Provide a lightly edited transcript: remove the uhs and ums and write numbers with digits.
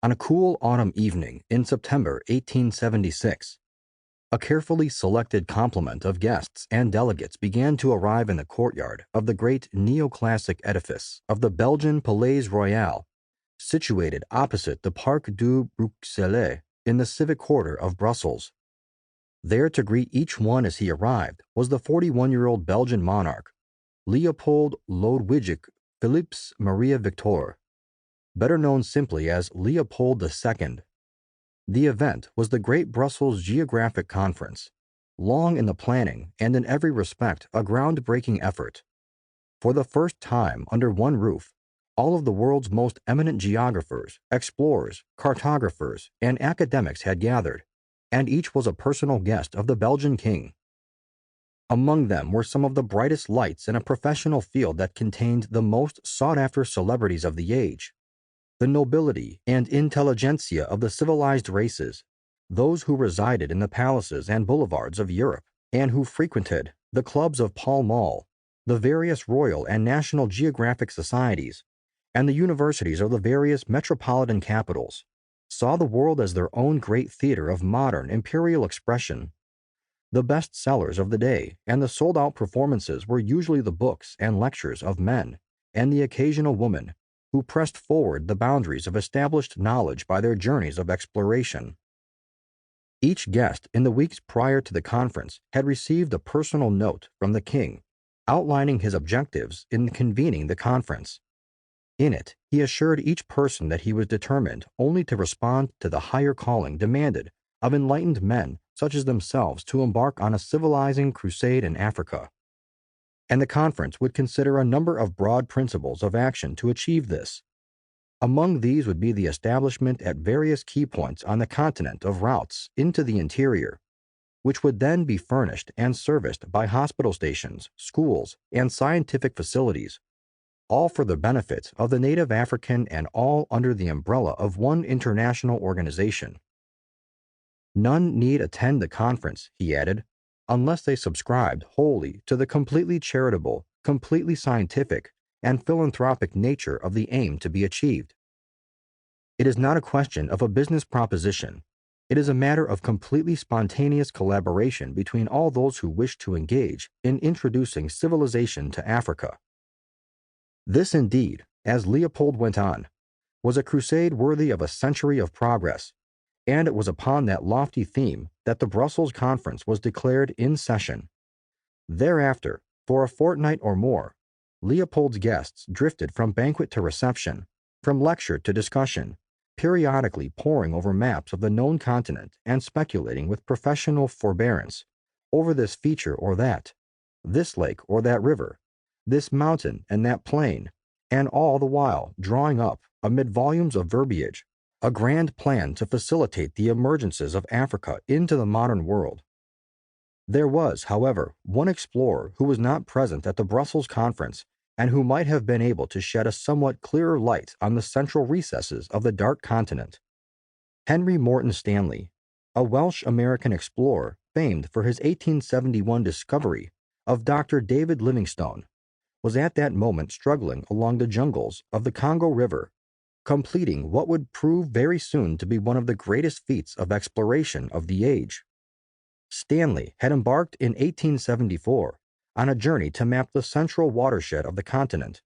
On a cool autumn evening in September 1876, a carefully selected complement of guests and delegates began to arrive in the courtyard of the great neoclassic edifice of the Belgian Palais Royal, situated opposite the Parc du Bruxelles in the civic quarter of Brussels. There to greet each one as he arrived was the 41-year-old Belgian monarch, Leopold Lodewijk Philips Maria Victor, better known simply as Leopold II. The event was the Great Brussels Geographic Conference, long in the planning and in every respect a groundbreaking effort. For the first time under one roof, all of the world's most eminent geographers, explorers, cartographers, and academics had gathered, and each was a personal guest of the Belgian king. Among them were some of the brightest lights in a professional field that contained the most sought-after celebrities of the age, the nobility and intelligentsia of the civilized races, those who resided in the palaces and boulevards of Europe, and who frequented the clubs of Pall Mall, the various royal and national geographic societies, and the universities of the various metropolitan capitals, saw the world as their own great theater of modern imperial expression. The best sellers of the day and the sold-out performances were usually the books and lectures of men and the occasional woman who pressed forward the boundaries of established knowledge by their journeys of exploration. Each guest in the weeks prior to the conference had received a personal note from the king outlining his objectives in convening the conference. In it, he assured each person that he was determined only to respond to the higher calling demanded of enlightened men such as themselves to embark on a civilizing crusade in Africa. And the conference would consider a number of broad principles of action to achieve this. Among these would be the establishment at various key points on the continent of routes into the interior, which would then be furnished and serviced by hospital stations, schools, and scientific facilities, all for the benefit of the native African and all under the umbrella of one international organization. None need attend the conference, he added, unless they subscribed wholly to the completely charitable, completely scientific, and philanthropic nature of the aim to be achieved. It is not a question of a business proposition. It is a matter of completely spontaneous collaboration between all those who wish to engage in introducing civilization to Africa. This indeed, as Leopold went on, was a crusade worthy of a century of progress, and it was upon that lofty theme that the Brussels Conference was declared in session. Thereafter, for a fortnight or more, Leopold's guests drifted from banquet to reception, from lecture to discussion, periodically poring over maps of the known continent and speculating with professional forbearance over this feature or that, this lake or that river, this mountain and that plain, and all the while drawing up, amid volumes of verbiage, a grand plan to facilitate the emergences of Africa into the modern world. There was, however, one explorer who was not present at the Brussels Conference and who might have been able to shed a somewhat clearer light on the central recesses of the dark continent. Henry Morton Stanley, a Welsh-American explorer famed for his 1871 discovery of Dr. David Livingstone, was at that moment struggling along the jungles of the Congo River, completing what would prove very soon to be one of the greatest feats of exploration of the age. Stanley had embarked in 1874 on a journey to map the central watershed of the continent,